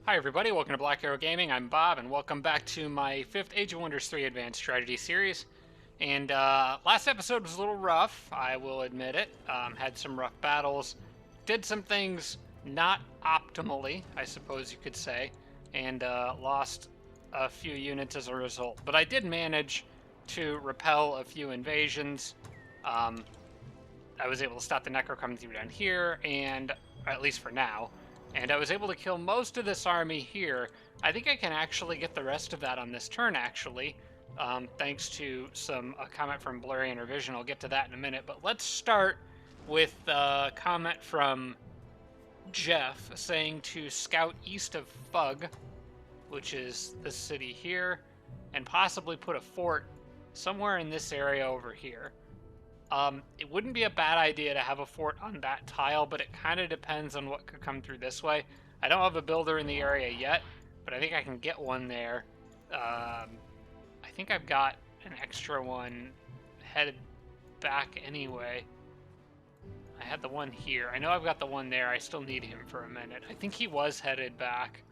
Hi everybody, welcome to Black Arrow Gaming. I'm Bob, and welcome back to my 5th Age of Wonders 3 Advanced Strategy series. And last episode was a little rough, I will admit it. Had some rough battles, did some things not optimally, I suppose you could say, and lost a few units as a result. But I did manage to repel a few invasions. I was able to stop the Necro coming through down here, and at least for now. And I was able to kill most of this army here. I think I can actually get the rest of that on this turn, actually, thanks to a comment from Blurry Intervision. I'll get to that in a minute. But let's start with a comment from Jeff saying to scout east of Fug, which is the city here, and possibly put a fort somewhere in this area over here. It wouldn't be a bad idea to have a fort on that tile, but it kind of depends on what could come through this way. I don't have a builder in the area yet, but I think I can get one there. I think I've got an extra one headed back anyway. I had the one here. I know I've got the one there. I still need him for a minute. I think he was headed back,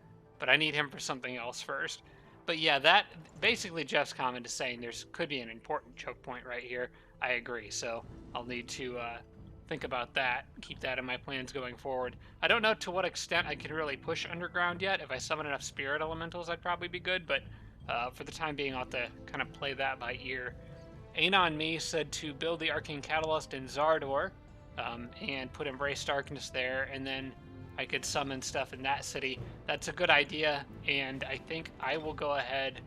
but I need him for something else first. But yeah, that basically Jeff's comment is saying there's could be an important choke point right here. I agree, so I'll need to think about that, keep that in my plans going forward. I don't know to what extent I could really push underground yet. If I summon enough spirit elementals, I'd probably be good, but for the time being, I'll have to kind of play that by ear. Anon Me said to build the Arcane Catalyst in Zardor and put Embrace Darkness there, and then I could summon stuff in that city. That's a good idea, and I think I will go ahead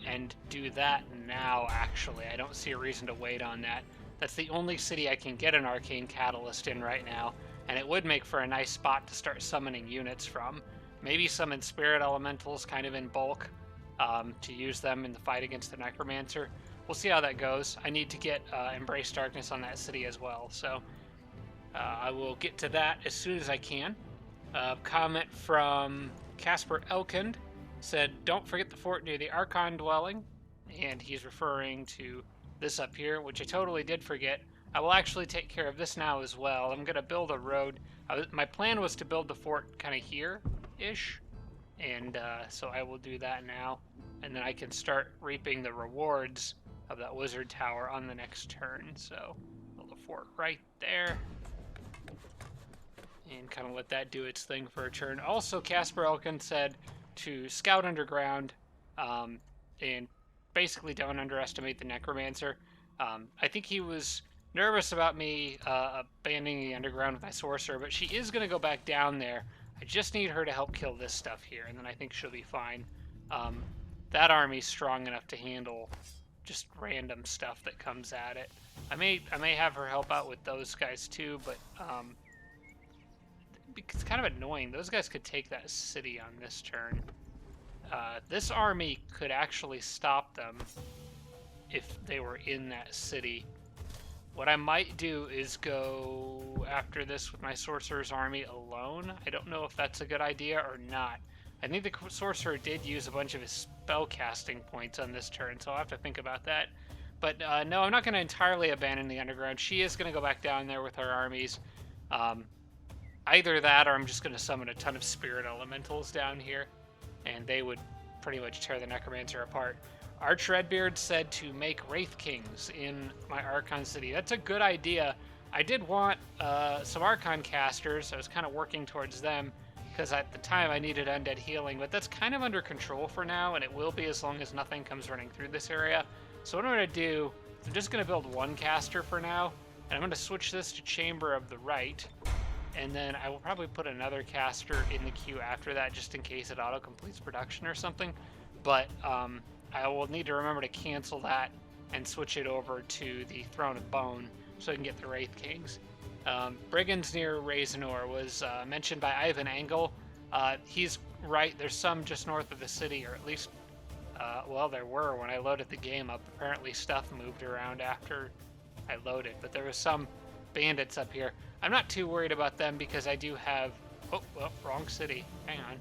and do that now, actually. I don't see a reason to wait on that. That's the only city I can get an Arcane Catalyst in right now, and it would make for a nice spot to start summoning units from. Maybe summon Spirit Elementals kind of in bulk to use them in the fight against the Necromancer. We'll see how that goes. I need to get Embrace Darkness on that city as well, so I will get to that as soon as I can. Comment from Casper Elkind said, don't forget the fort near the Archon dwelling, and he's referring to this up here, which I totally did forget. I will actually take care of this now as well. I'm going to build a road. My plan was to build the fort kind of here-ish, and so I will do that now, and then I can start reaping the rewards of that wizard tower on the next turn. So build a fort right there, and kind of let that do its thing for a turn. Also, Casper Elkin said to scout underground and basically don't underestimate the Necromancer. I think he was nervous about me abandoning the underground with my sorcerer, but she is going to go back down there. I just need her to help kill this stuff here, and then I think she'll be fine. That army's strong enough to handle just random stuff that comes at it. I may have her help out with those guys too, but it's kind of annoying. Those guys could take that city on this turn. This army could actually stop them if they were in that city. What I might do is go after this with my sorcerer's army alone. I don't know if that's a good idea or not. I think the sorcerer did use a bunch of his spell casting points on this turn, so I'll have to think about that. But no, I'm not going to entirely abandon the underground. She is going to go back down there with her armies. Either that, or I'm just going to summon a ton of spirit elementals down here, and they would pretty much tear the Necromancer apart. Arch Redbeard said to make Wraith Kings in my Archon city. That's a good idea. I did want some Archon casters. I was kind of working towards them, because at the time I needed undead healing, but that's kind of under control for now, and it will be as long as nothing comes running through this area. So what I'm going to do is I'm just going to build one caster for now, and I'm going to switch this to Chamber of the Right. And then I will probably put another caster in the queue after that, just in case it auto-completes production or something. But I will need to remember to cancel that and switch it over to the Throne of Bone so I can get the Wraith Kings. Brigands near Raisinor was mentioned by Ivan Engel. He's right, there's some just north of the city, or at least, well, there were when I loaded the game up. Apparently stuff moved around after I loaded, but there was some bandits up here. I'm not too worried about them because I do have... Oh, well, wrong city. Hang on.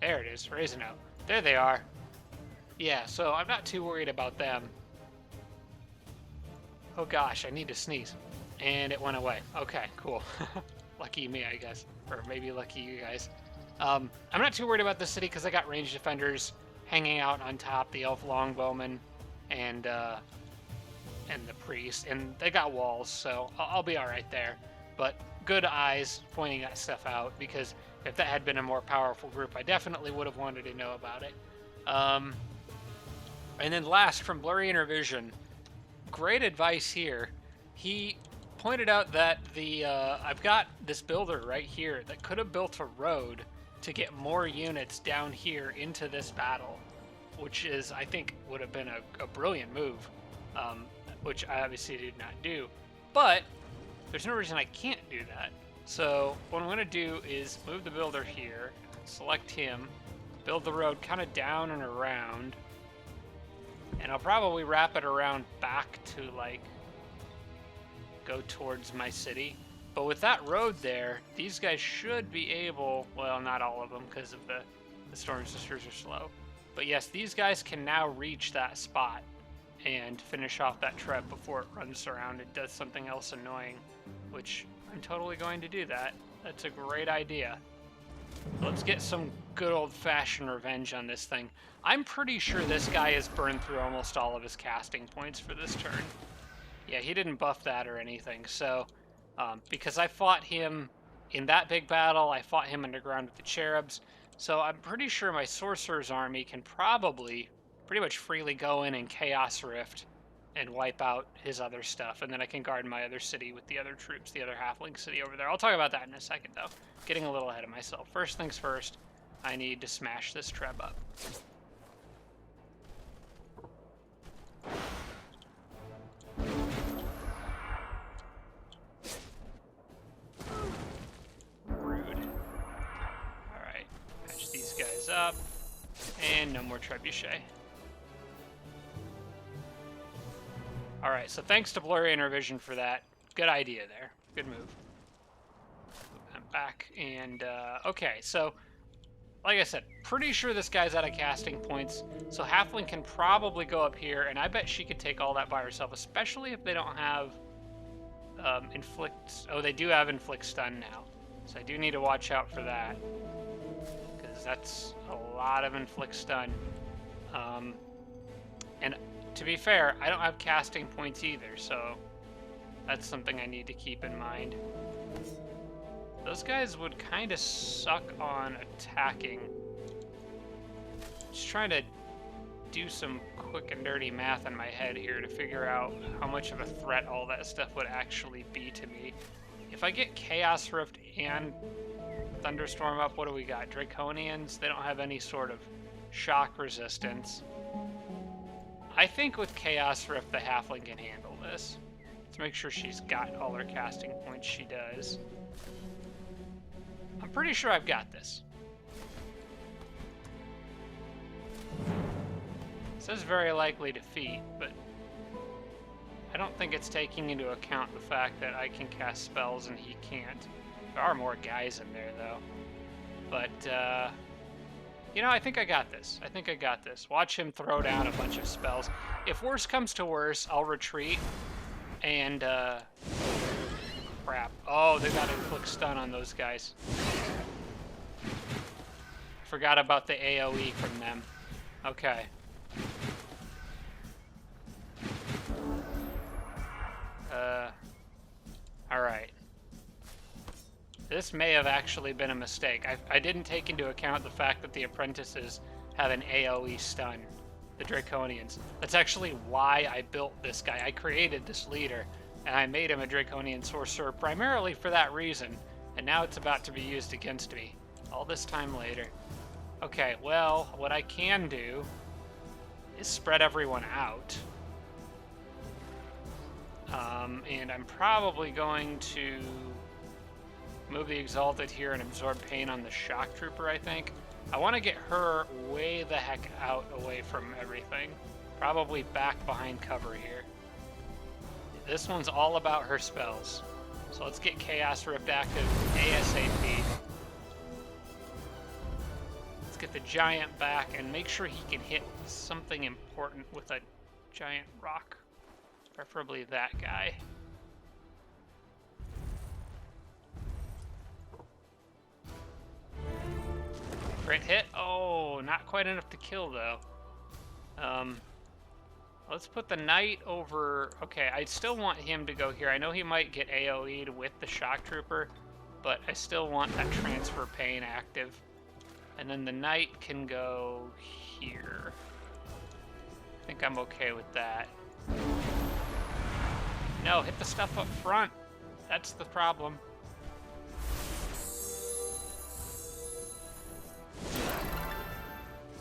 There it is, Raisino. There they are. Yeah, so I'm not too worried about them. Oh gosh, I need to sneeze. And it went away. Okay, cool. Lucky me, I guess. Or maybe lucky you guys. I'm not too worried about this city because I got ranged defenders hanging out on top, the elf longbowmen, and the priest, and they got walls, so I'll be all right there. But good eyes pointing that stuff out, because if that had been a more powerful group, I definitely would have wanted to know about it. And then last, from Blurry Inner Vision, great advice here. He pointed out that I've got this builder right here that could have built a road to get more units down here into this battle, which is, I think, would have been a brilliant move, which I obviously did not do. But there's no reason I can't do that. So what I'm going to do is move the builder here, select him, build the road kind of down and around, and I'll probably wrap it around back to, like, go towards my city. But with that road there, these guys should be able, well, not all of them because of the Storm Sisters are slow. But yes, these guys can now reach that spot and finish off that trip before it runs around and does something else annoying, which I'm totally going to do that. That's a great idea. Let's get some good old-fashioned revenge on this thing. I'm pretty sure this guy has burned through almost all of his casting points for this turn. Yeah, he didn't buff that or anything, so because I fought him in that big battle, I fought him underground with the cherubs, so I'm pretty sure my sorcerer's army can probably pretty much freely go in and Chaos Rift and wipe out his other stuff, and then I can guard my other city with the other troops, the other halfling city over there. I'll talk about that in a second, though. Getting a little ahead of myself. First things first, I need to smash this Treb up. Rude. Alright, patch these guys up, and no more Trebuchet. Alright, so thanks to Blurry Inner Vision for that. Good idea there. Good move. I'm back, and, okay, so, like I said, pretty sure this guy's out of casting points, so Halfling can probably go up here, and I bet she could take all that by herself, especially if they don't have, Inflict... Oh, they do have Inflict Stun now, so I do need to watch out for that, because that's a lot of Inflict Stun. And to be fair, I don't have casting points either, so that's something I need to keep in mind. Those guys would kind of suck on attacking. Just trying to do some quick and dirty math in my head here to figure out how much of a threat all that stuff would actually be to me. If I get Chaos Rift and Thunderstorm up, what do we got? Draconians? They don't have any sort of shock resistance. I think with Chaos Rift, the Halfling can handle this. Let's make sure she's got all her casting points. She does. I'm pretty sure I've got this. It says very likely defeat, but I don't think it's taking into account the fact that I can cast spells and he can't. There are more guys in there, though. But, you know, I think I got this. I think I got this. Watch him throw down a bunch of spells. If worse comes to worse, I'll retreat and, crap. Oh, they got Inflict Stun on those guys. Forgot about the AoE from them. Okay. Alright. This may have actually been a mistake. I didn't take into account the fact that the apprentices have an AoE stun, the Draconians. That's actually why I built this guy. I created this leader, and I made him a Draconian sorcerer primarily for that reason, and now it's about to be used against me. All this time later. Okay, well, what I can do is spread everyone out. And I'm probably going to move the Exalted here and absorb pain on the Shock Trooper, I think. I want to get her way the heck out away from everything. Probably back behind cover here. This one's all about her spells. So let's get Chaos Rift active ASAP. Let's get the Giant back and make sure he can hit something important with a giant rock. Preferably that guy. Crit hit. Oh, not quite enough to kill, though. Let's put the knight over... Okay, I still want him to go here. I know he might get AoE'd with the shock trooper, but I still want that transfer pain active. And then the knight can go here. I think I'm okay with that. No, hit the stuff up front. That's the problem.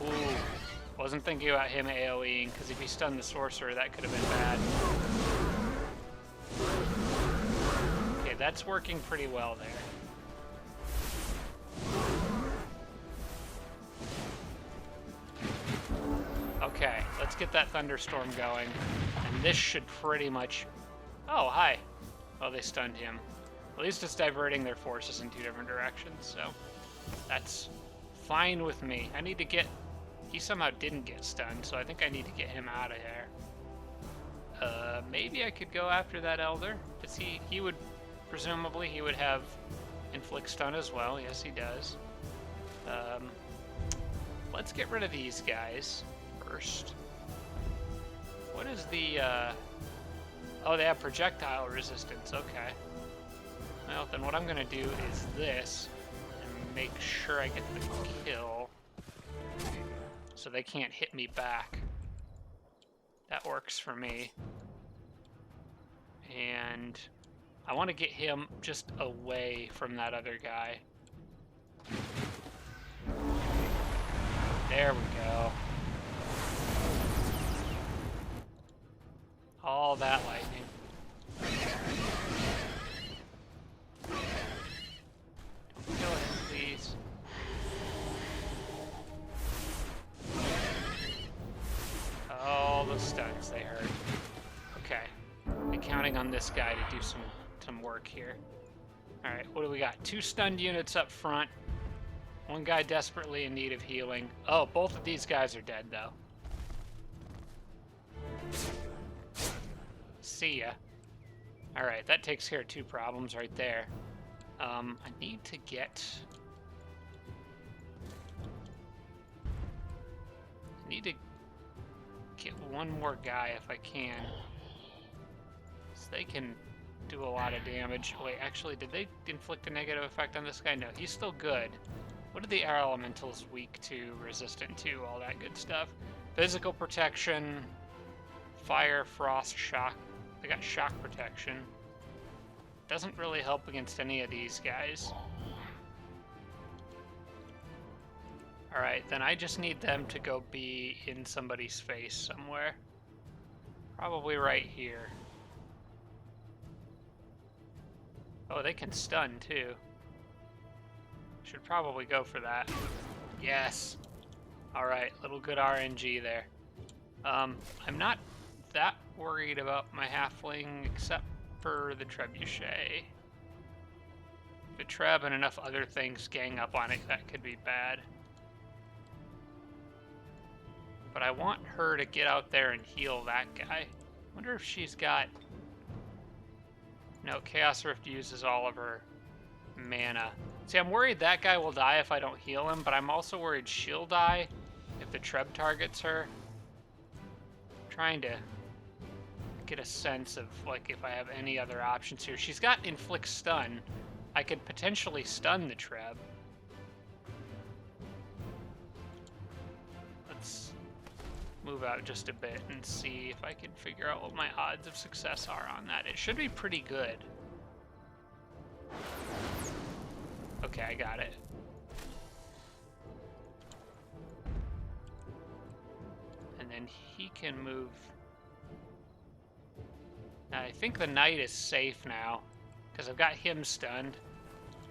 Ooh. Wasn't thinking about him AoEing, because if he stunned the sorcerer, that could have been bad. Okay, that's working pretty well there. Okay, let's get that thunderstorm going. And this should pretty much... Oh, hi. Oh, they stunned him. At least it's diverting their forces in 2 different directions, so... That's fine with me. I need to get... He somehow didn't get stunned, so I think I need to get him out of here. Maybe I could go after that Elder. Does he would... Presumably, he would have inflict stun as well. Yes, he does. Let's get rid of these guys first. What is the... Oh, they have projectile resistance. Okay. Well, then what I'm going to do is this, and make sure I get the kill, so they can't hit me back. That works for me. And I want to get him just away from that other guy. There we go. All that lightning. Don't kill him, please. All the stuns, they hurt. Okay. I'm counting on this guy to do some work here. Alright, what do we got? 2 stunned units up front. 1 guy desperately in need of healing. Oh, both of these guys are dead, though. See ya. Alright, that takes care of 2 problems right there. I need to get... I need to get 1 more guy if I can. So they can do a lot of damage. Wait, actually, did they inflict a negative effect on this guy? No, he's still good. What are the air elementals weak to, resistant to, all that good stuff? Physical protection, fire, frost, shock. They got shock protection. Doesn't really help against any of these guys. Alright, then I just need them to go be in somebody's face somewhere. Probably right here. Oh, they can stun too. Should probably go for that. Yes! Alright, little good RNG there. I'm not that worried about my halfling except for the trebuchet. If a treb and enough other things gang up on it, that could be bad. But I want her to get out there and heal that guy. Wonder if she's got... No, Chaos Rift uses all of her mana. See, I'm worried that guy will die if I don't heal him, but I'm also worried she'll die if the treb targets her. I'm trying to get a sense of, like, if I have any other options here. She's got inflict stun. I could potentially stun the treb. Let's move out just a bit and see if I can figure out what my odds of success are on that. It should be pretty good. Okay, I got it. And then he can move. Now, I think the knight is safe now, because I've got him stunned.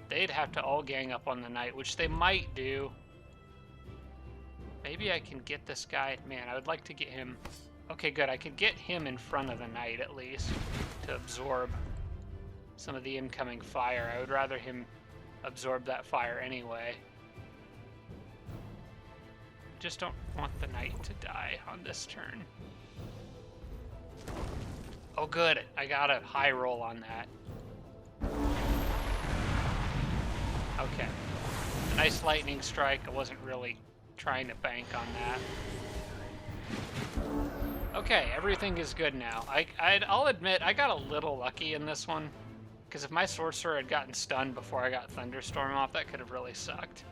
They'd have to all gang up on the knight, which they might do. Maybe I can get this guy. Man, I would like to get him. Okay, good. I could get him in front of the knight, at least, to absorb some of the incoming fire. I would rather him absorb that fire anyway. Just don't want the knight to die on this turn. Oh, good. I got a high roll on that. Okay. Nice lightning strike. I wasn't really trying to bank on that. Okay, everything is good now. I'll admit, I got a little lucky in this one. Because if my sorcerer had gotten stunned before I got Thunderstorm off, that could have really sucked.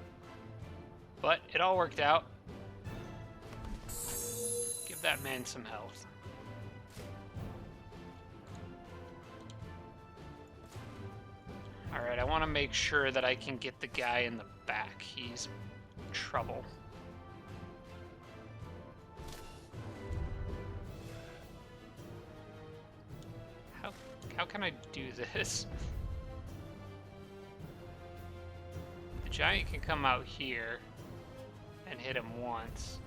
But it all worked out. Give that man some health. Alright, I want to make sure that I can get the guy in the back. He's trouble. How can I do this? The giant can come out here and hit him once.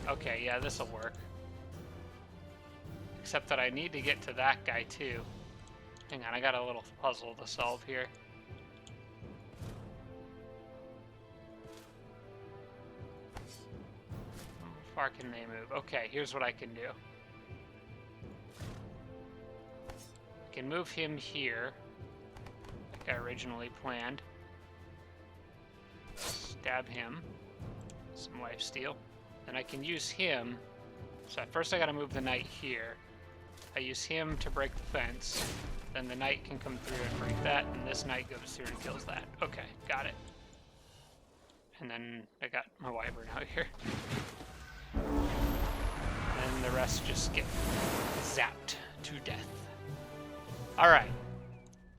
Okay, yeah, this'll work. Except that I need to get to that guy too. Hang on, I got a little puzzle to solve here. How far can they move? Okay, here's what I can do. I can move him here, like I originally planned. Stab him. Some lifesteal. Then I can use him. So first I gotta move the knight here. I use him to break the fence. Then the knight can come through and break that, and this knight goes through and kills that. Okay, got it. And then I got my wyvern out here. And the rest just get zapped to death. Alright.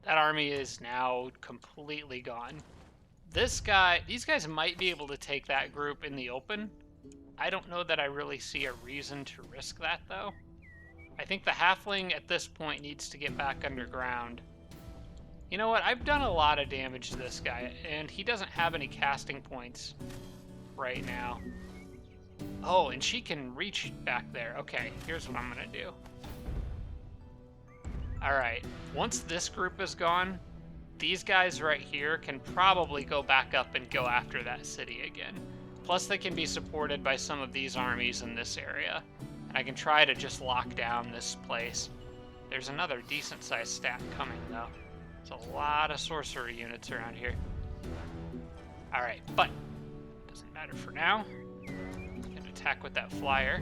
That army is now completely gone. These guys might be able to take that group in the open. I don't know that I really see a reason to risk that, though. I think the halfling at this point needs to get back underground. You know what? I've done a lot of damage to this guy, and he doesn't have any casting points right now. Oh, and she can reach back there. Okay, here's what I'm going to do. Alright, once this group is gone, these guys right here can probably go back up and go after that city again. Plus they can be supported by some of these armies in this area. And I can try to just lock down this place. There's another decent sized stack coming though. There's a lot of sorcery units around here. Alright, but doesn't matter for now. I'm gonna attack with that flyer.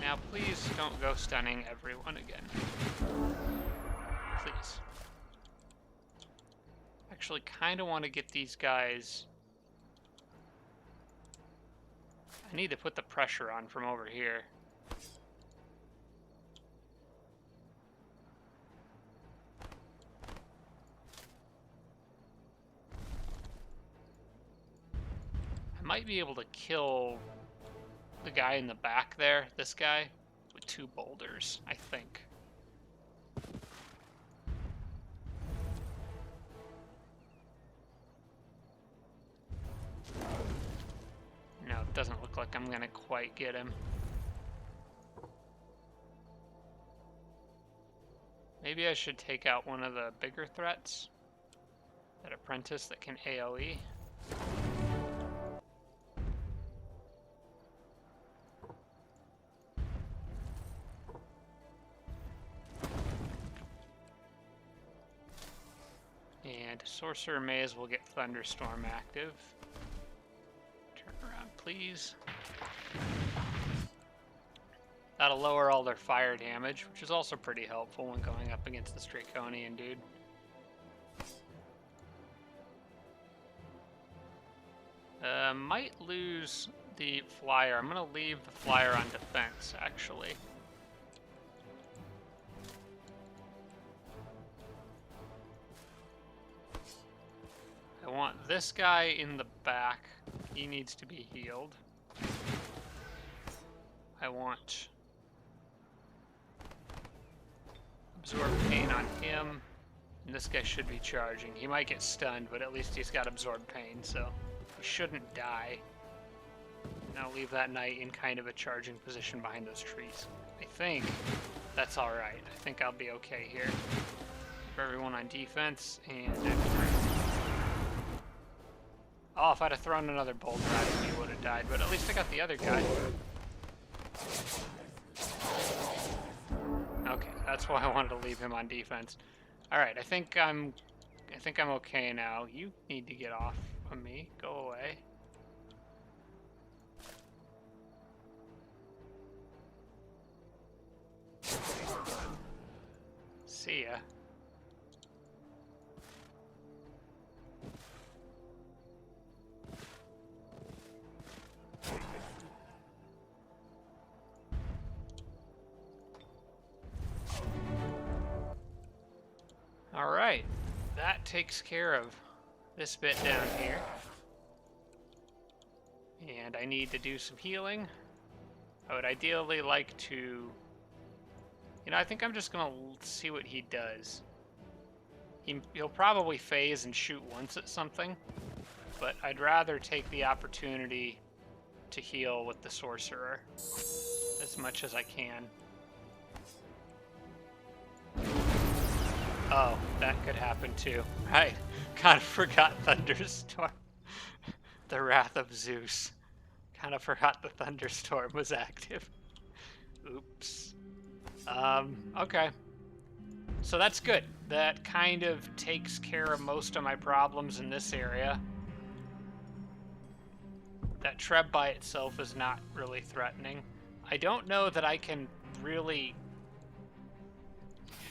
Now please don't go stunning everyone again. Please. Actually kind of want to get these guys... I need to put the pressure on from over here. I might be able to kill the guy in the back there, this guy, with 2 boulders, I think. No, it doesn't look like I'm gonna quite get him. Maybe I should take out one of the bigger threats. That apprentice that can AoE. And Sorcerer may as well get Thunderstorm active. Turn around, please. That'll lower all their fire damage, which is also pretty helpful when going up against this Draconian dude. Might lose the flyer. I'm gonna leave the flyer on defense, actually. I want this guy in the back. He needs to be healed. I want Absorb Pain on him. And this guy should be charging. He might get stunned, but at least he's got Absorb Pain, so he shouldn't die. And I'll leave that knight in kind of a charging position behind those trees. I think that's alright. I think I'll be okay here. Keep everyone on defense, and... Oh, if I'd have thrown another boulder at him, he would have died, but at least I got the other guy. That's why I wanted to leave him on defense. All right, I think I'm okay now. You need to get off of me. Go away. See ya. All right, that takes care of this bit down here. And I need to do some healing. I would ideally like to... You know, I think I'm just going to see what he does. He'll probably phase and shoot once at something, but I'd rather take the opportunity to heal with the Sorcerer as much as I can. Oh, that could happen too. Right. Kind of forgot Thunderstorm. The Wrath of Zeus. Kind of forgot the Thunderstorm was active. Oops. Okay. So that's good. That kind of takes care of most of my problems in this area. That Treb by itself is not really threatening. I don't know that I can really...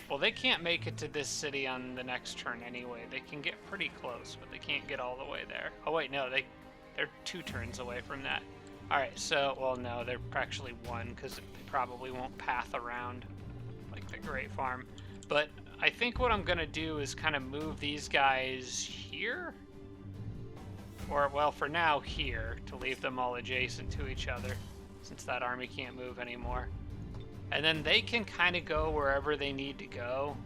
Well, they can't make it to this city on the next turn anyway. They can get pretty close, but they can't get all the way there. Oh wait, no, they're 2 turns away from that. Alright, so, well, no, they're actually 1, because they probably won't path around like the Great Farm. But I think what I'm going to do is kind of move these guys here. Or, well, for now, here, to leave them all adjacent to each other, since that army can't move anymore. And then they can kind of go wherever they need to go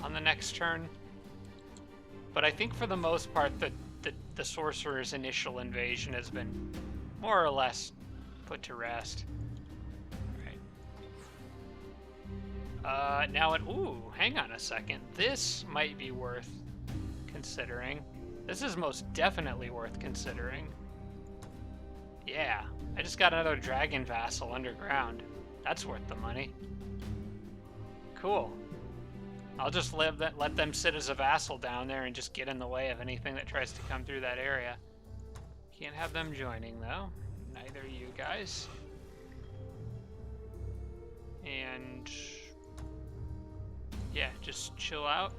on the next turn. But I think for the most part, the Sorcerer's initial invasion has been more or less put to rest. Alright. Now, ooh, hang on a second. This might be worth considering. This is most definitely worth considering. Yeah, I just got another Dragon Vassal underground. That's worth the money. Cool. I'll just let them sit as a vassal down there and just get in the way of anything that tries to come through that area. Can't have them joining, though. Neither you guys. And... yeah, just chill out.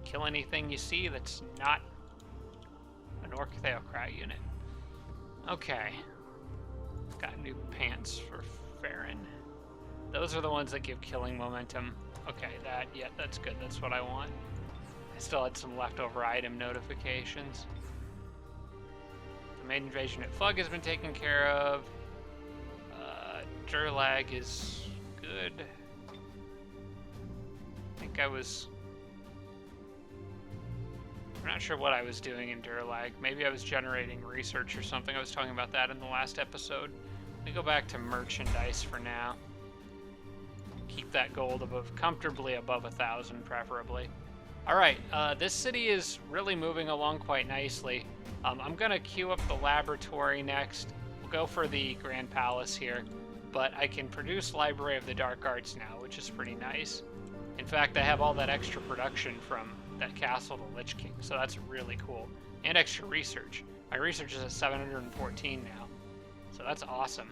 Kill anything you see that's not an Orc Theocrat unit. Okay. Got new pants for Farron. Those are the ones that give killing momentum. Okay, that's good. That's what I want. I still had some leftover item notifications. The main invasion at Fug has been taken care of. Durlag is good. I think I'm not sure what I was doing in Durlag. Maybe I was generating research or something. I was talking about that in the last episode. Let me go back to merchandise for now. Keep that gold comfortably above 1,000, preferably. All right, this city is really moving along quite nicely. I'm gonna queue up the laboratory next. We'll go for the Grand Palace here, but I can produce Library of the Dark Arts now, which is pretty nice. In fact, I have all that extra production from that castle to Lich King, so that's really cool. And extra research. My research is at 714 now, so that's awesome.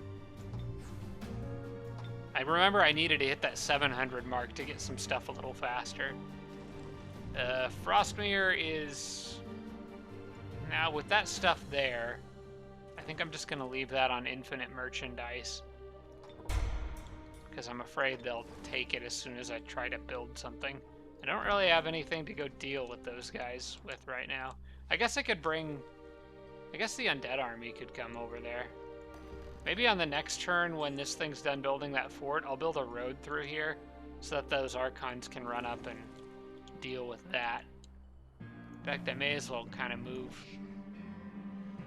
I remember I needed to hit that 700 mark to get some stuff a little faster. Frostmere is... Now, with that stuff there, I think I'm just going to leave that on infinite merchandise. Because I'm afraid they'll take it as soon as I try to build something. I don't really have anything to go deal with those guys with right now. I guess I could bring... I guess the Undead Army could come over there. Maybe on the next turn, when this thing's done building that fort, I'll build a road through here so that those Archons can run up and deal with that. In fact, I may as well kind of move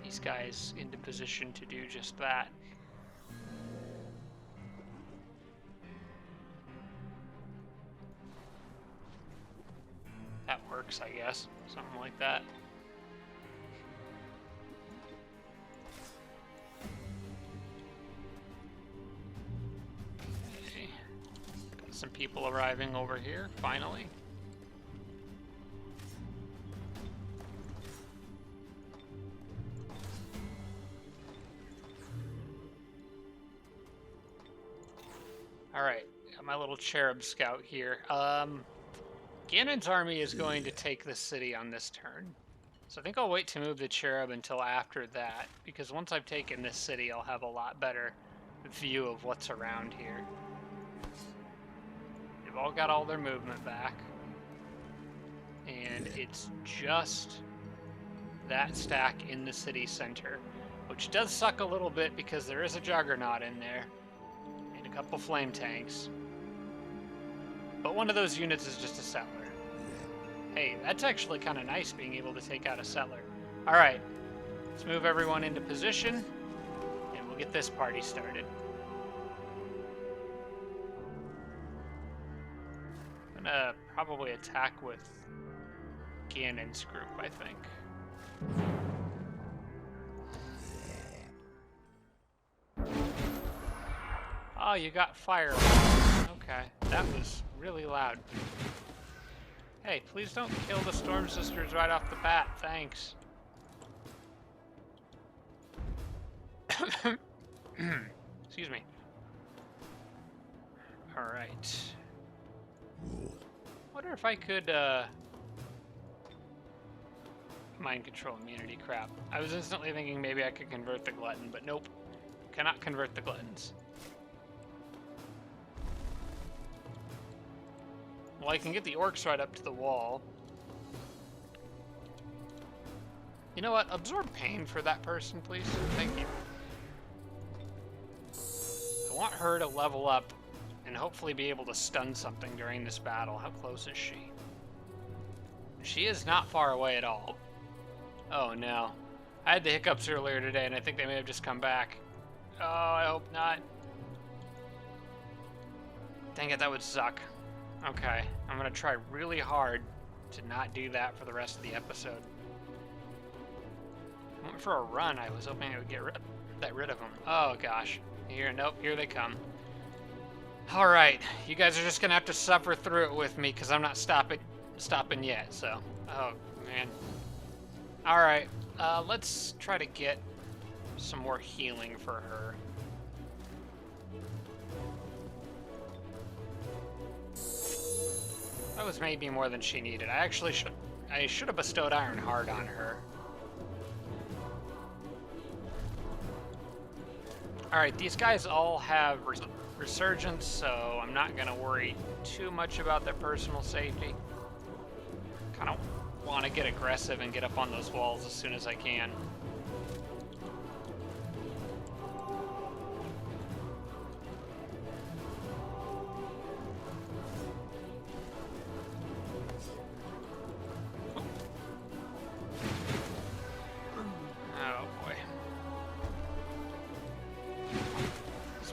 these guys into position to do just that. That works, I guess. Something like that. some people arriving over here, finally. Alright, got my little cherub scout here. Ganon's army is going to take the city on this turn. So I think I'll wait to move the cherub until after that, because once I've taken this city, I'll have a lot better view of what's around here. They've all got all their movement back. And it's just that stack in the city center, which does suck a little bit because there is a Juggernaut in there. Couple flame tanks. But one of those units is just a settler. Hey, that's actually kind of nice being able to take out a settler. Alright, let's move everyone into position, and we'll get this party started. I'm gonna probably attack with Ganon's group, I think. Oh, you got fire. Okay, that was really loud. Hey, please don't kill the Storm Sisters right off the bat. Thanks. Excuse me. Alright. Wonder if I could, mind control immunity crap. I was instantly thinking maybe I could convert the Glutton, but nope. Cannot convert the Gluttons. Well, I can get the orcs right up to the wall. You know what? Absorb pain for that person, please. Thank you. I want her to level up and hopefully be able to stun something during this battle. How close is she? She is not far away at all. Oh no. I had the hiccups earlier today and I think they may have just come back. Oh, I hope not. Dang it, that would suck. Okay, I'm gonna try really hard to not do that for the rest of the episode. I went for a run. I was hoping I would get rid of them. Oh gosh. Nope, here they come. Alright, you guys are just gonna have to suffer through it with me because I'm not stopping yet, so. Oh man. Alright, let's try to get some more healing for her. That was maybe more than she needed. I should have bestowed Iron Heart on her. Alright, these guys all have resurgence, so I'm not going to worry too much about their personal safety. Kind of want to get aggressive and get up on those walls as soon as I can.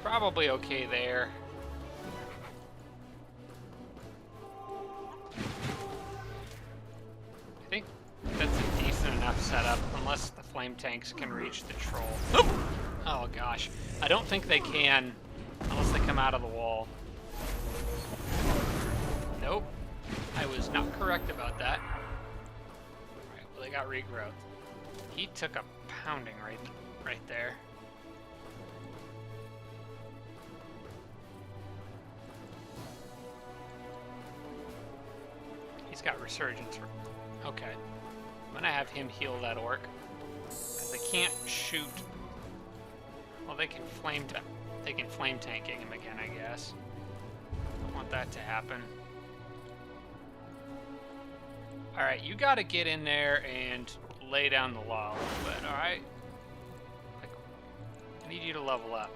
Probably okay there. I think that's a decent enough setup, unless the flame tanks can reach the troll. Oh gosh. I don't think they can, unless they come out of the wall. Nope. I was not correct about that. Alright, well they got regrowth. He took a pounding right there. He's got resurgence. Okay. I'm gonna have him heal that orc. Because they can't shoot. Well, they can flame tanking him again, I guess. Don't want that to happen. Alright, you gotta get in there and lay down the law a little bit, alright? I need you to level up.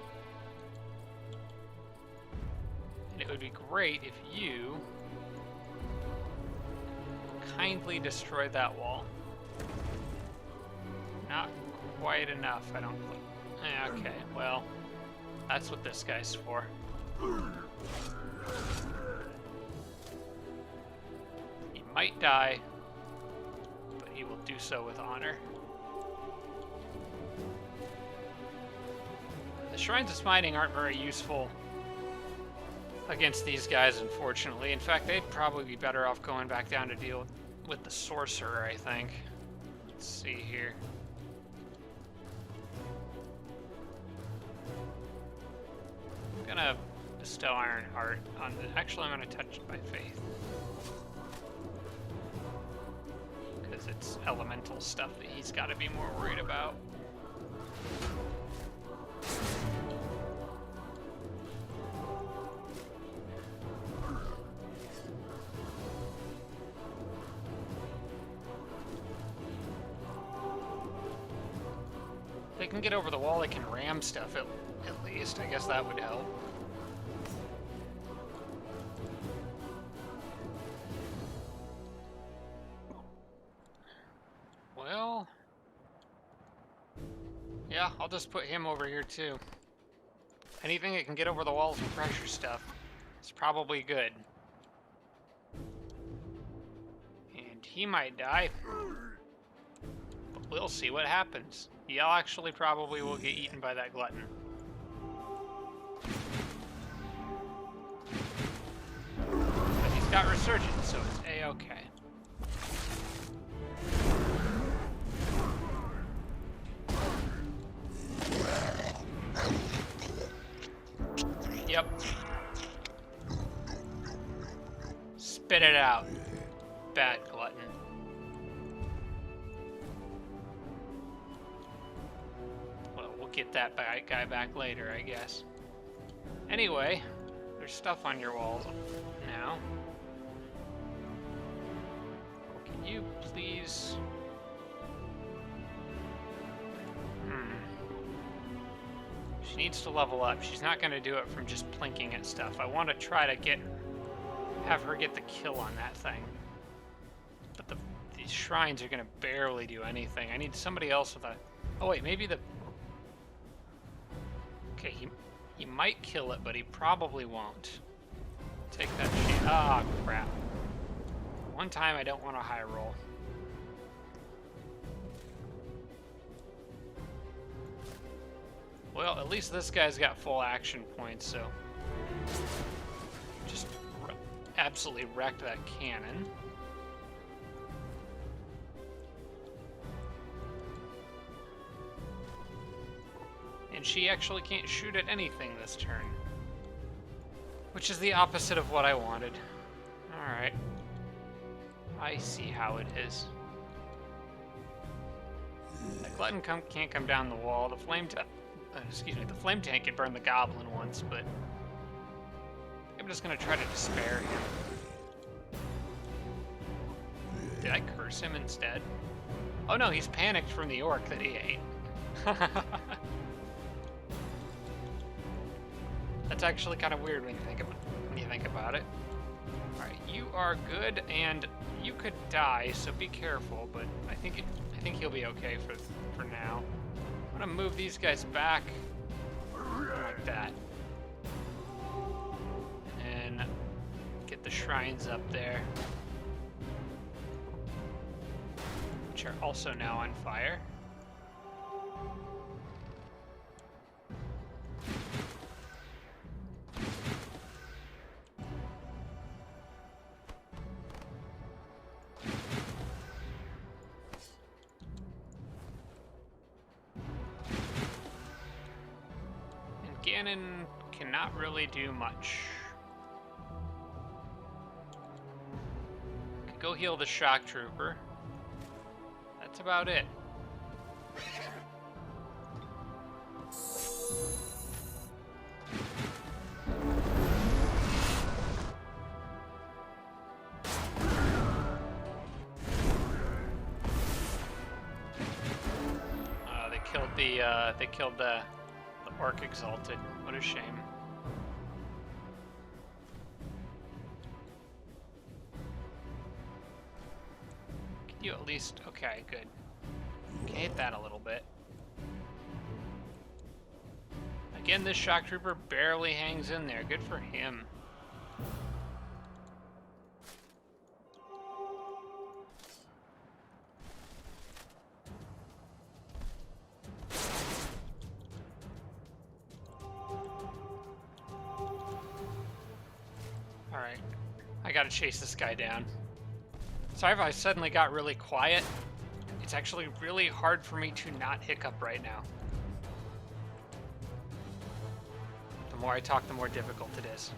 And it would be great if you kindly destroy that wall. Not quite enough, I don't think. Okay, well, that's what this guy's for. He might die, but he will do so with honor. The Shrines of Smiting aren't very useful against these guys, unfortunately. In fact, they'd probably be better off going back down to deal with the sorcerer, I think. Let's see here. I'm gonna bestow Ironheart on the... Actually, I'm gonna touch it by faith. Because it's elemental stuff that he's gotta be more worried about. If they can get over the wall, they can ram stuff at least. I guess that would help. Well... yeah, I'll just put him over here too. Anything that can get over the walls and pressure stuff is probably good. And he might die. But we'll see what happens. Yell actually probably will get eaten by that glutton. But he's got resurgence, so it's A-okay. Yep. Spit it out. Bad glutton. Well, we'll get that guy back later, I guess. Anyway, there's stuff on your walls now. Can you please... She needs to level up. She's not going to do it from just plinking at stuff. I want to try to have her get the kill on that thing. But these shrines are going to barely do anything. I need somebody else with a... Oh wait, maybe the... Okay, he might kill it, but he probably won't. Take that chance. Ah, crap. One time I don't want a high roll. Well, at least this guy's got full action points, so... Just absolutely wrecked that cannon. And she actually can't shoot at anything this turn. Which is the opposite of what I wanted. Alright. I see how it is. That glutton can't come down the wall. The flame the flame tank can burn the goblin once, but I'm just gonna try to despair him. Did I curse him instead? Oh no, he's panicked from the orc that he ate. That's actually kind of weird when you think about it. All right, you are good, and you could die, so be careful. But I think he'll be okay for now. I'm gonna move these guys back like that, and get the shrines up there, which are also now on fire. Ganon cannot really do much. Could go heal the shock trooper. That's about it. They killed the Orc Exalted. What a shame. Can you at least... Okay, good. Can hit that a little bit. Again, this shock trooper barely hangs in there. Good for him. Alright. I gotta chase this guy down. Sorry if I suddenly got really quiet. It's actually really hard for me to not hiccup right now. The more I talk, the more difficult it is.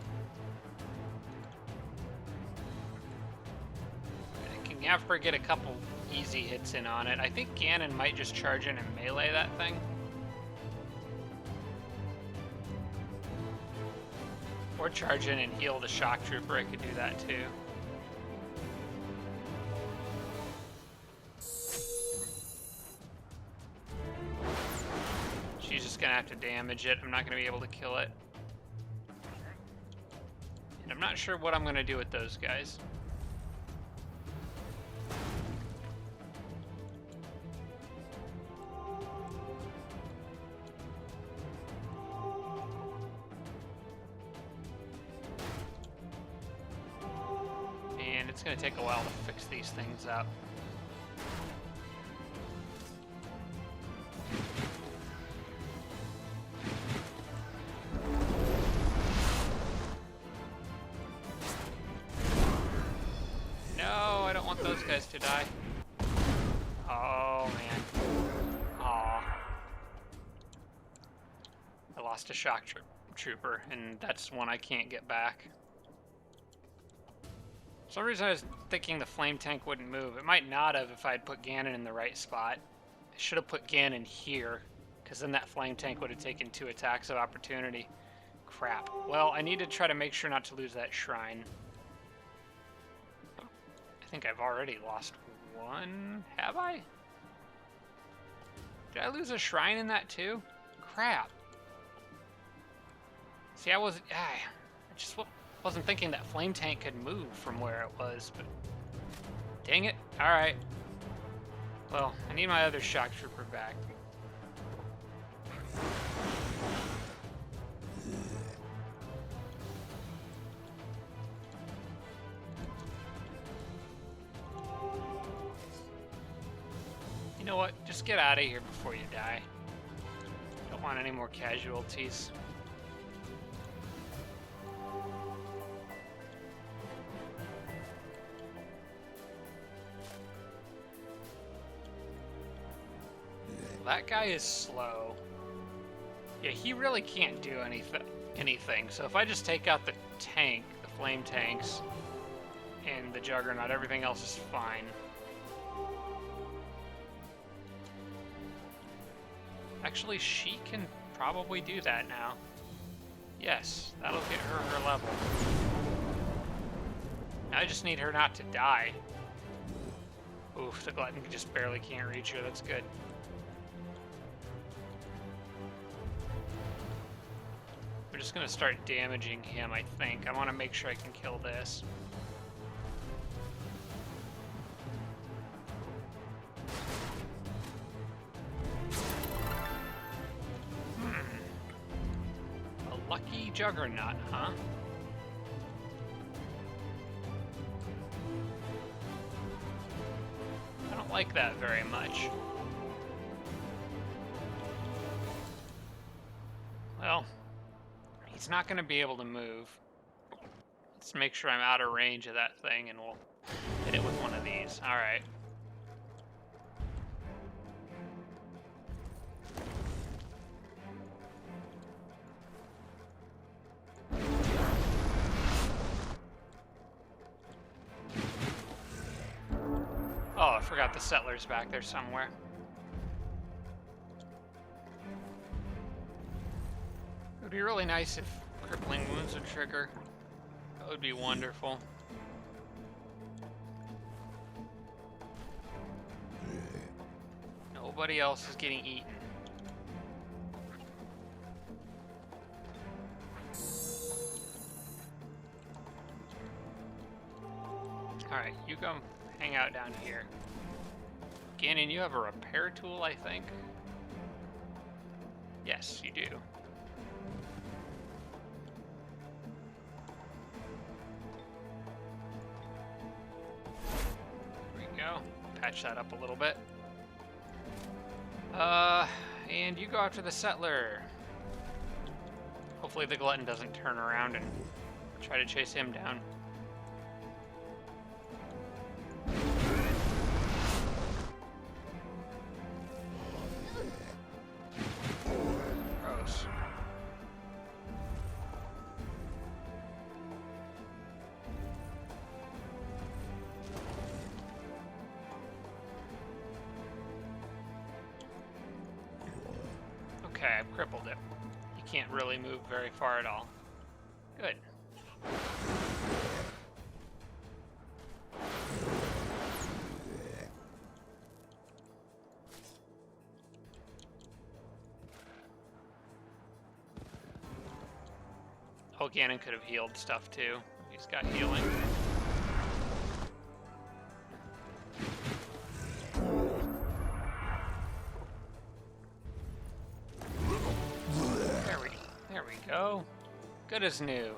I can never get a couple easy hits in on it. I think Ganon might just charge in and melee that thing. Or charge in and heal the shock trooper. I could do that too. She's just gonna have to damage it. I'm not gonna be able to kill it. And I'm not sure what I'm gonna do with those guys. And it's gonna take a while to fix these things up. Those guys to die. Oh man. Aw. I lost a shock trooper, and that's one I can't get back. For some reason I was thinking the flame tank wouldn't move. It might not have if I had put Ganon in the right spot. I should have put Ganon here, because then that flame tank would have taken 2 attacks of opportunity. Crap. Well, I need to try to make sure not to lose that shrine. I think I've already lost one. Have I? Did I lose a shrine in that too? Crap. See, I just wasn't thinking that flame tank could move from where it was, but dang it. Alright. Well, I need my other shock trooper back. You know what? Just get out of here before you die. Don't want any more casualties. That guy is slow. Yeah, he really can't do anything. So if I just take out the tank, the flame tanks, and the Juggernaut, everything else is fine. Actually, she can probably do that now. Yes, that'll get her level. Now I just need her not to die. Oof, the Glutton just barely can't reach her. That's good. We're just gonna start damaging him, I think. I want to make sure I can kill this. Lucky Juggernaut, huh? I don't like that very much. Well, he's not going to be able to move. Let's make sure I'm out of range of that thing, and we'll hit it with one of these. All right. Oh, I forgot the Settler's back there somewhere. It would be really nice if crippling wounds would trigger. That would be wonderful. Nobody else is getting eaten. Alright, you go hang out down here. Ganon, you have a repair tool, I think? Yes, you do. There we go. Patch that up a little bit. And you go after the Settler. Hopefully the Glutton doesn't turn around and try to chase him down. Okay, I've crippled it. He can't really move very far at all. Good. Oh, Ganon could have healed stuff too. He's got healing. There we go. Good as new.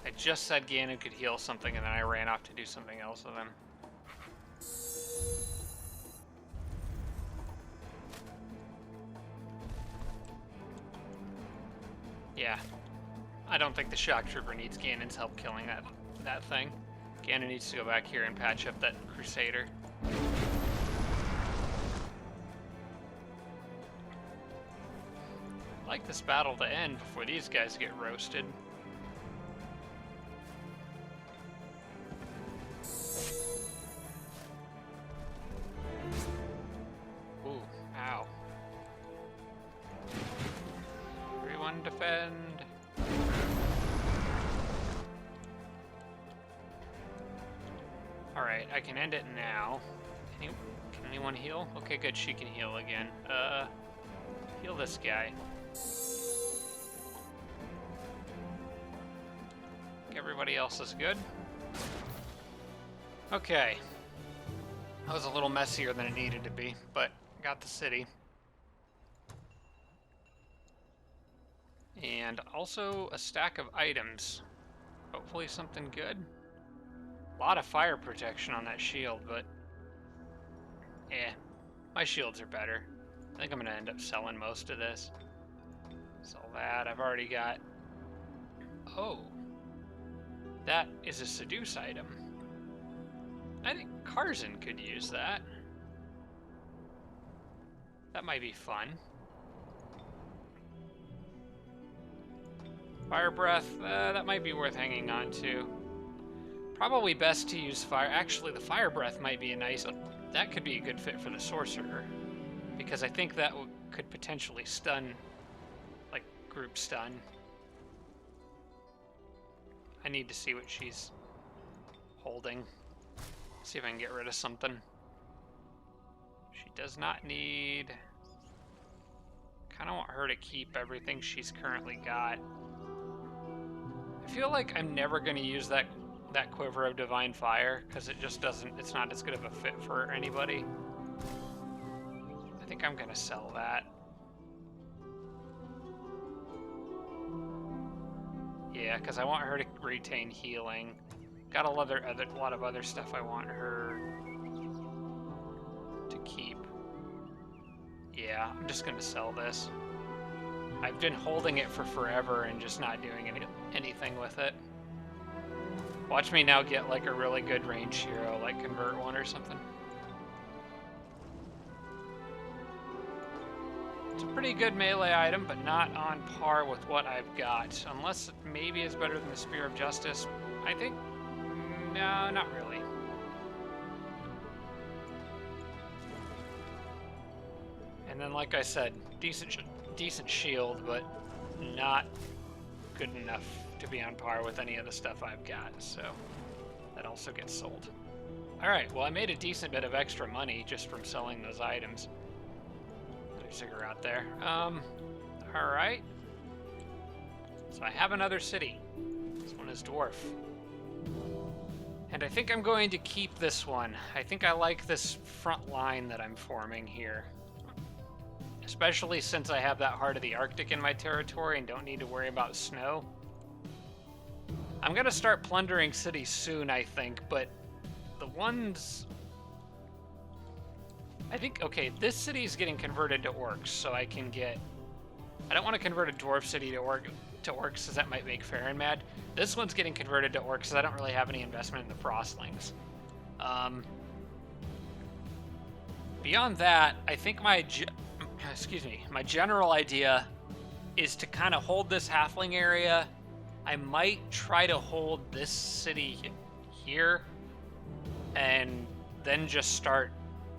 I just said Ganon could heal something, and then I ran off to do something else with him. Yeah. I don't think the Shock Trooper needs Ganon's help killing that thing. Ganon needs to go back here and patch up that Crusader. I'd like this battle to end before these guys get roasted. Ooh, ow. Everyone defend. Alright, I can end it now. Can anyone heal? Okay, good, she can heal again. Heal this guy. Everybody else is good. Okay. That was a little messier than it needed to be, but got the city. And also a stack of items. Hopefully something good. A lot of fire protection on that shield, but my shields are better. I think I'm gonna end up selling most of this. Sell that. I've already got... Oh. That is a seduce item. I think Karzin could use that. That might be fun. Fire breath, that might be worth hanging on to. Probably best to use fire. Actually, the fire breath might be a nice... That could be a good fit for the sorcerer. Because I think that could potentially stun, like group stun. I need to see what she's holding. See if I can get rid of something. She does not need... Kind of want her to keep everything she's currently got. I feel like I'm never going to use that Quiver of Divine Fire, because it just doesn't... It's not as good of a fit for anybody. I think I'm going to sell that. Yeah, because I want her to retain healing. Got a lot of other stuff I want her to keep. Yeah, I'm just going to sell this. I've been holding it for forever and just not doing anything with it. Watch me now get like a really good range hero, like Convert One or something. It's a pretty good melee item, but not on par with what I've got. Unless it maybe is better than the Spear of Justice. I think... No, not really. And then, like I said, decent shield, but not good enough to be on par with any of the stuff I've got, so that also gets sold. Alright, well I made a decent bit of extra money just from selling those items. There's a cigarette there. Alright. So I have another city. This one is Dwarf. And I think I'm going to keep this one. I think I like this front line that I'm forming here. Especially since I have that Heart of the Arctic in my territory and don't need to worry about snow. I'm going to start plundering cities soon, I think, but the ones... I think, okay, this city is getting converted to orcs, so I can get... I don't want to convert a dwarf city to orcs, because that might make Farron mad. This one's getting converted to orcs, because I don't really have any investment in the Frostlings. Beyond that, I think excuse me, my general idea is to kind of hold this halfling area. I might try to hold this city here and then just start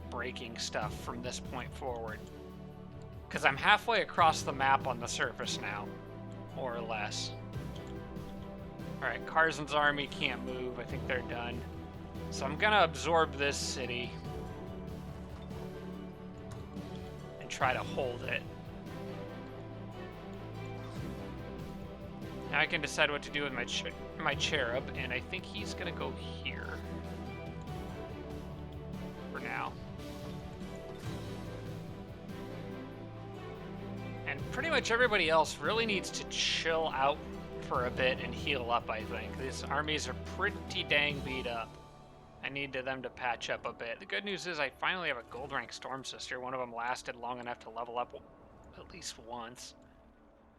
breaking stuff from this point forward. Because I'm halfway across the map on the surface now, more or less. Alright, Karzen's army can't move. I think they're done. So I'm gonna absorb this city and try to hold it. Now I can decide what to do with my cherub, and I think he's gonna go here for now. And pretty much everybody else really needs to chill out for a bit and heal up, I think. These armies are pretty dang beat up. I need them to patch up a bit. The good news is I finally have a gold rank Storm Sister. One of them lasted long enough to level up at least once.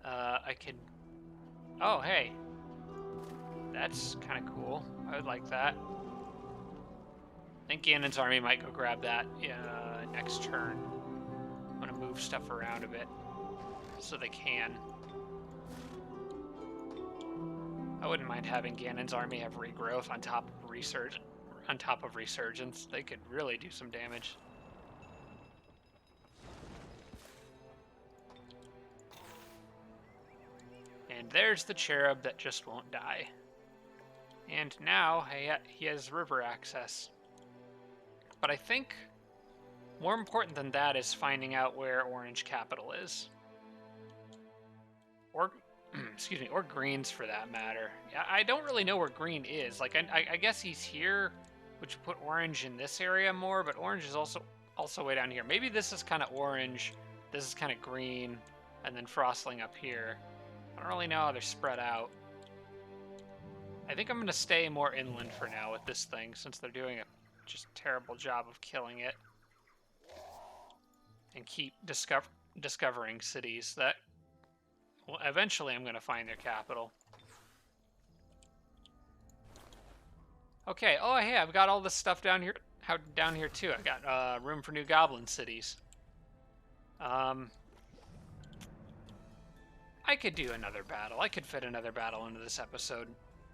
I could... Oh, hey. That's kind of cool. I would like that. I think Ganon's army might go grab that next turn. I'm going to move stuff around a bit so they can. I wouldn't mind having Ganon's army have regrowth on top of resurgence. They could really do some damage. And there's the cherub that just won't die. And now he has river access. But I think more important than that is finding out where Orange Capital is. Or excuse me, or Green's for that matter. Yeah, I don't really know where Green is. Like, I guess he's here, which would put Orange in this area more, but Orange is also way down here. Maybe this is kind of Orange, this is kind of Green, and then Frostling up here. I don't really know how they're spread out. I think I'm going to stay more inland for now with this thing, since they're doing a just terrible job of killing it. And keep discovering cities that... Well, eventually I'm going to find their capital. Okay, oh hey, I've got all this stuff down here too. I got room for new goblin cities. I could do another battle. I could fit another battle into this episode.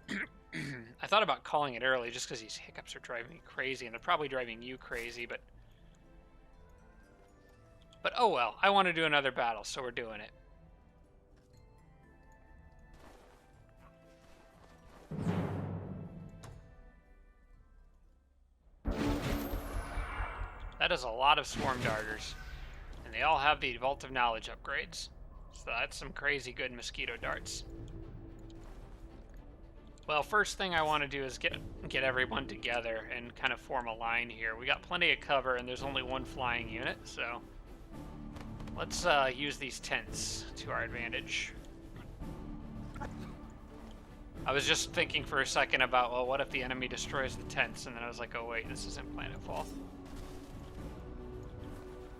I thought about calling it early just because these hiccups are driving me crazy, and they're probably driving you crazy, but oh well. I want to do another battle, so we're doing it. That is a lot of Swarm Darters, and they all have the Vault of Knowledge upgrades. So that's some crazy good mosquito darts. Well, first thing I want to do is get everyone together and kind of form a line here. We got plenty of cover, and there's only one flying unit, so let's use these tents to our advantage. I was just thinking for a second about, well, what if the enemy destroys the tents? And then I was like, oh wait, this isn't Planetfall.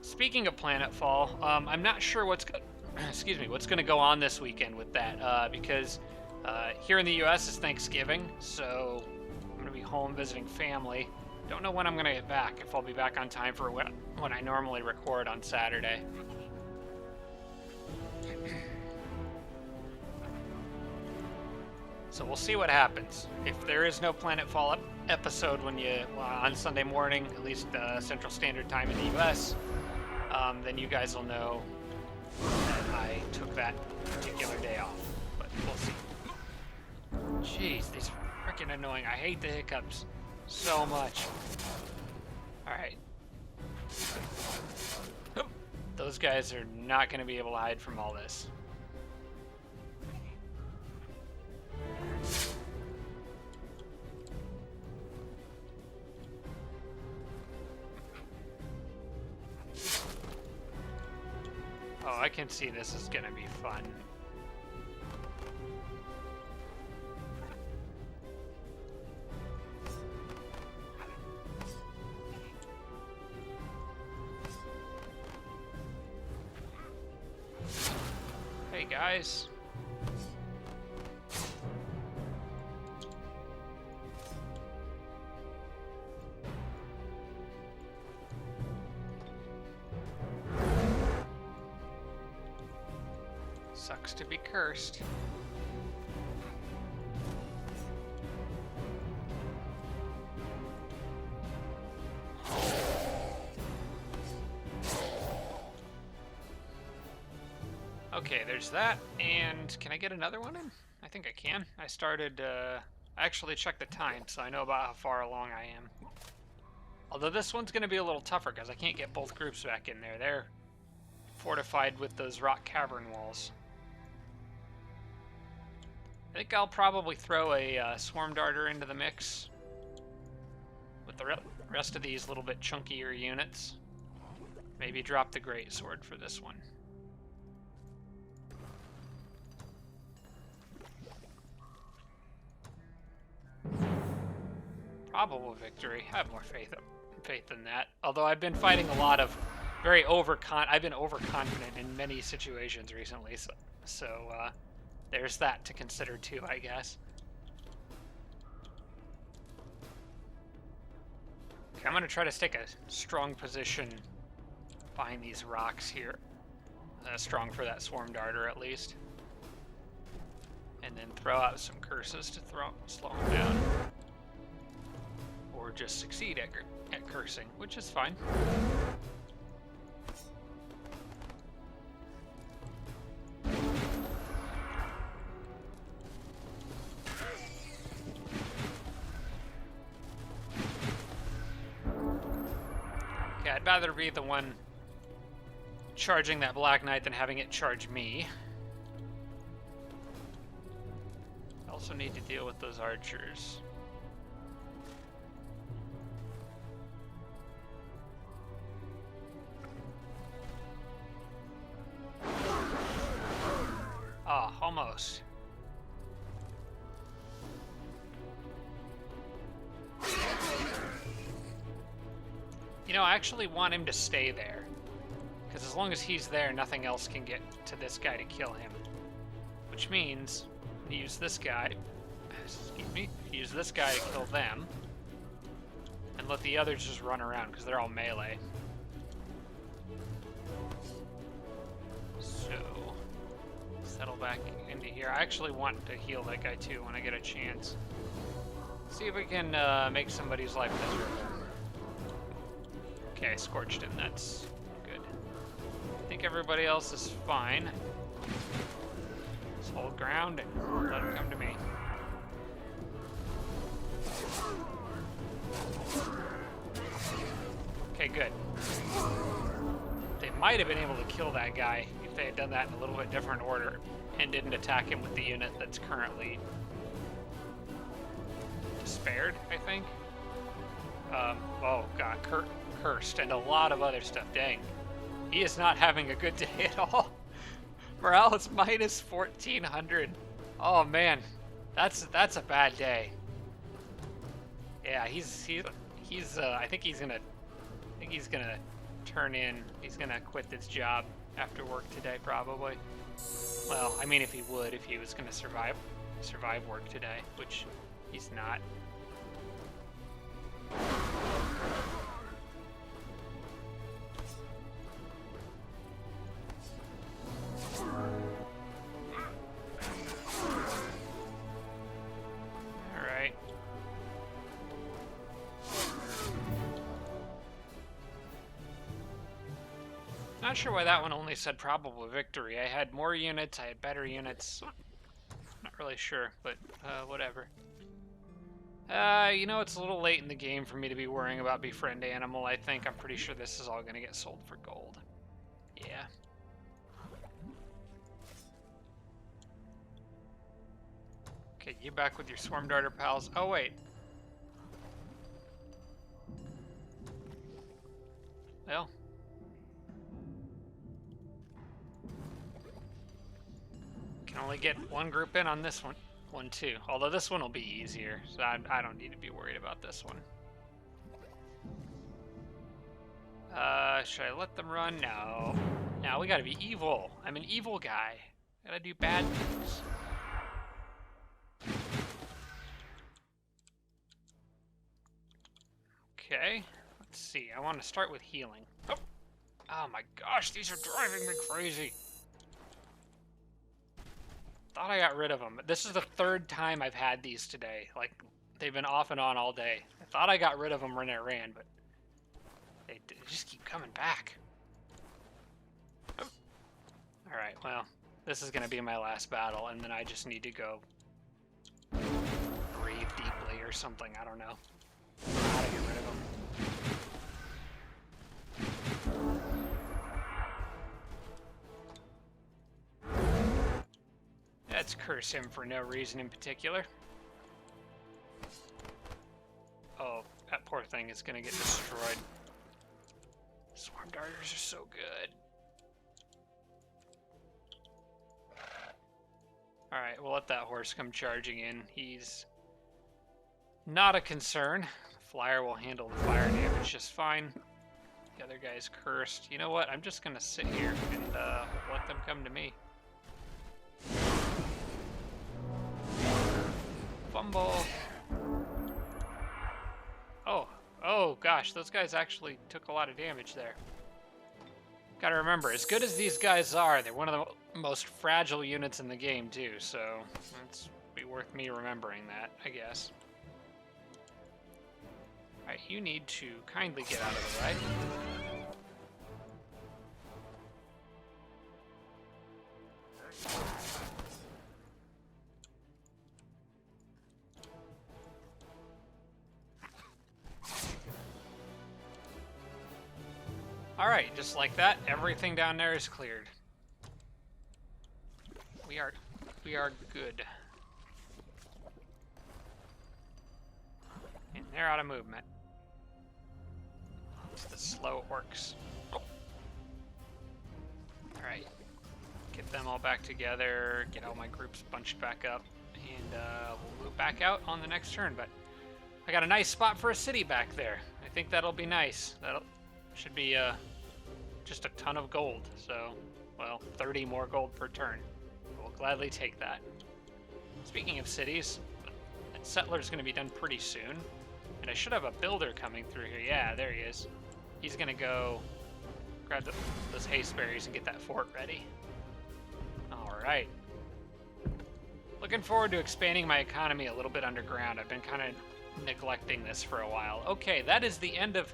Speaking of Planetfall, I'm not sure what's going to go on this weekend with that, because here in the US it's Thanksgiving, so I'm going to be home visiting family. Don't know when I'm going to get back, if I'll be back on time for when I normally record on Saturday. So we'll see what happens. If there is no Planetfall episode on Sunday morning, at least Central Standard Time in the US, then you guys will know that I took that particular day off. But we'll see. Jeez, these are freaking annoying. I hate the hiccups so much. Alright. Those guys are not going to be able to hide from all this. Oh, I can see this is gonna be fun. Hey guys. Sucks to be cursed. Okay, there's that, and can I get another one in? I think I can. I started, I actually checked the time, so I know about how far along I am. Although this one's going to be a little tougher, because I can't get both groups back in there. They're fortified with those rock cavern walls. I think I'll probably throw a Swarm Darter into the mix with the rest of these little bit chunkier units. Maybe drop the Great Sword for this one. Probable victory. I have more faith than that. Although I've been fighting a lot of I've been overconfident in many situations recently, so there's that to consider too, I guess. Okay, I'm gonna try to take a strong position behind these rocks here. Strong for that Swarm Darter at least. And then throw out some curses to slow him down. Or just succeed at cursing, which is fine. Okay, I'd rather be the one charging that Black Knight than having it charge me. I also need to deal with those archers. Ah, almost. You know, I actually want him to stay there. Because as long as he's there, nothing else can get to this guy to kill him. Which means, use this guy, use this guy to kill them. And let the others just run around, because they're all melee. So, settle back into here. I actually want to heal that guy too when I get a chance. See if we can make somebody's life miserable. Okay, I scorched him. That's good. I think everybody else is fine. Just hold ground and let him come to me. Okay, good. They might have been able to kill that guy if they had done that in a little bit different order and didn't attack him with the unit that's currently despaired, I think. Oh god, cursed and a lot of other stuff. Dang. He is not having a good day at all. Morale is minus 1400. Oh man, that's a bad day. Yeah, I think he's gonna turn in. He's gonna quit this job after work today, probably. Well, I mean, if he was gonna survive work today, which he's not. Alright. Not sure why that one only said probable victory. I had more units, I had better units. Not really sure, but whatever. You know, it's a little late in the game for me to be worrying about befriend animal. I think I'm pretty sure this is all going to get sold for gold. Yeah. Okay, you back with your Swarm Darter pals. Oh, wait. Well. Can only get one group in on this one too. Although this one will be easier, so I don't need to be worried about this one. Should I let them run? No. Now we gotta be evil. I'm an evil guy. Gotta do bad things. Okay, let's see. I want to start with healing. Oh my gosh, these are driving me crazy. thought I got rid of them. This is the third time I've had these today. Like, they've been off and on all day. I thought I got rid of them when I ran, but they just keep coming back. Oh. Alright, well, this is going to be my last battle, and then I just need to go breathe deeply or something. I don't know. How to get rid of them. Let's curse him for no reason in particular. Oh, that poor thing is going to get destroyed. Swarm darters are so good. Alright, we'll let that horse come charging in. He's not a concern. The flyer will handle the fire damage just fine. The other guy's cursed. You know what? I'm just going to sit here and let them come to me. Fumble. Oh gosh, those guys actually took a lot of damage there. Gotta remember, as good as these guys are, they're one of the most fragile units in the game too, so it's be worth me remembering that, I guess. Alright, you need to kindly get out of the way. Alright, just like that, everything down there is cleared. We are good. And they're out of movement. It's the slow orcs. Alright. Get them all back together, get all my groups bunched back up, and we'll move back out on the next turn. But I got a nice spot for a city back there. I think that'll be nice. That'll should be just a ton of gold. So, well, 30 more gold per turn. We'll gladly take that. Speaking of cities, that settler's going to be done pretty soon. And I should have a builder coming through here. Yeah, there he is. He's going to go grab those haste berries and get that fort ready. Alright. Looking forward to expanding my economy a little bit underground. I've been kind of neglecting this for a while. Okay, that is the end of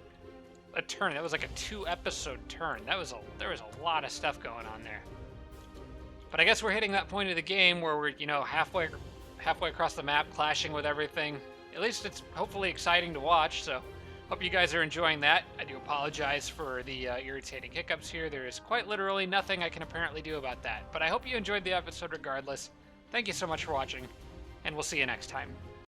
a turn. That was like a 2-episode turn. There was a lot of stuff going on there. But I guess we're hitting that point of the game where we're, halfway across the map, clashing with everything. At least it's hopefully exciting to watch, so hope you guys are enjoying that. I do apologize for the irritating hiccups here. There is quite literally nothing I can apparently do about that. But I hope you enjoyed the episode regardless. Thank you so much for watching, and we'll see you next time.